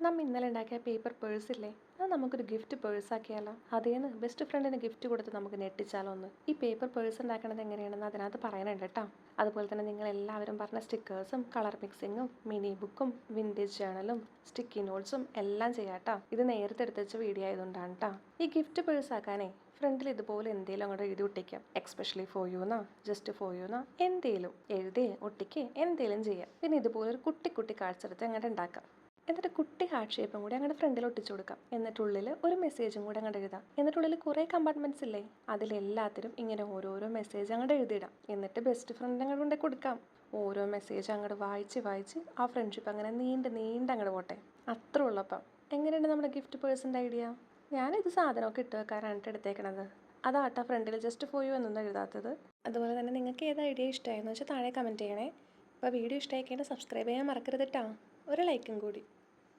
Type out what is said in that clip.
നമ്മൾ ഇന്നലെ ഉണ്ടാക്കിയ പേപ്പർ പേഴ്സ് ഇല്ലേ, അത് നമുക്കൊരു ഗിഫ്റ്റ് പേഴ്സ് ആക്കിയാലോ? അതേന്ന് ബെസ്റ്റ് ഫ്രണ്ടിന് ഗിഫ്റ്റ് കൊടുത്ത് നമുക്ക് ഞെട്ടിച്ചാലോ ഒന്ന്. ഈ പേപ്പർ പേഴ്സ് ഉണ്ടാക്കണത് എങ്ങനെയാണെന്ന് അതിനകത്ത് പറയുന്നുണ്ട് കേട്ടോ. അതുപോലെ തന്നെ നിങ്ങൾ എല്ലാവരും പറഞ്ഞ സ്റ്റിക്കേഴ്സും കളർ മിക്സിങ്ങും മിനി ബുക്കും വിൻറ്റേജ് ജേണലും സ്റ്റിക്കി നോട്ട്സും എല്ലാം ചെയ്യാട്ടോ. ഇത് നേരത്തെ എടുത്ത് വെച്ച വീഡിയോ ആയതുകൊണ്ടാണ് കേട്ടോ. ഈ ഗിഫ്റ്റ് പേഴ്സ് ആക്കാനേ ഫ്രണ്ടിൽ ഇതുപോലെ എന്തെങ്കിലും അങ്ങോട്ട് എഴുതി ഒട്ടിക്കാം. എക്സ്പെഷ്യലി ഫോർ യുന്നാ, ജസ്റ്റ് ഫോർ യുന്നാ, എന്തേലും എഴുതി ഒട്ടിക്ക് എന്തേലും ചെയ്യാം. പിന്നെ ഇതുപോലെ ഒരു കുട്ടി കുട്ടി കാഴ്ചെടുത്ത് അങ്ങോട്ട് ഉണ്ടാക്കാം. എന്നിട്ട് കുട്ടി ഹാർട്ട് ഷേപ്പും കൂടി അങ്ങനെ ഫ്രണ്ടിൽ ഒട്ടിച്ചു കൊടുക്കാം. എന്നിട്ടുള്ളിൽ ഒരു മെസ്സേജും കൂടി അങ്ങോട്ട് എഴുതാം. എന്നിട്ടുള്ളിൽ കുറേ കമ്പാർട്ട്മെന്റ്സ് ഇല്ലേ, അതിലെല്ലാത്തിനും ഇങ്ങനെ ഓരോരോ മെസ്സേജ് അങ്ങോട്ട് എഴുതിയിടാം. എന്നിട്ട് ബെസ്റ്റ് ഫ്രണ്ട് അങ്ങോട്ട് കൊണ്ട് കൊടുക്കാം. ഓരോ മെസ്സേജ് അങ്ങോട്ട് വായിച്ച് വായിച്ച് ആ ഫ്രണ്ട്ഷിപ്പ് അങ്ങനെ നീണ്ട് അങ്ങോട്ട് പോട്ടെ. അത്ര ഉള്ളപ്പം എങ്ങനെയുണ്ട് നമ്മുടെ ഗിഫ്റ്റ് പേഴ്സിൻ്റെ ഐഡിയ? ഞാനിത് സാധനമൊക്കെ ഇട്ട് വെക്കാനാണ് എടുത്തേക്കണത്. അതാട്ടാ ഫ്രണ്ടിൽ ജസ്റ്റ് ഫോർ യു എന്നൊന്നും എഴുതാത്തത്. അതുപോലെ തന്നെ നിങ്ങൾക്ക് ഏത് ഐഡിയ ഇഷ്ടമായെന്ന് വെച്ചാൽ താഴെ കമൻറ്റ് ചെയ്യണേ. അപ്പോൾ വീഡിയോ ഇഷ്ടമായിക്കേണ്ട സബ്സ്ക്രൈബ് ചെയ്യാൻ മറക്കരുത് കേട്ടോ. ഒരു ലൈക്കും കൂടി.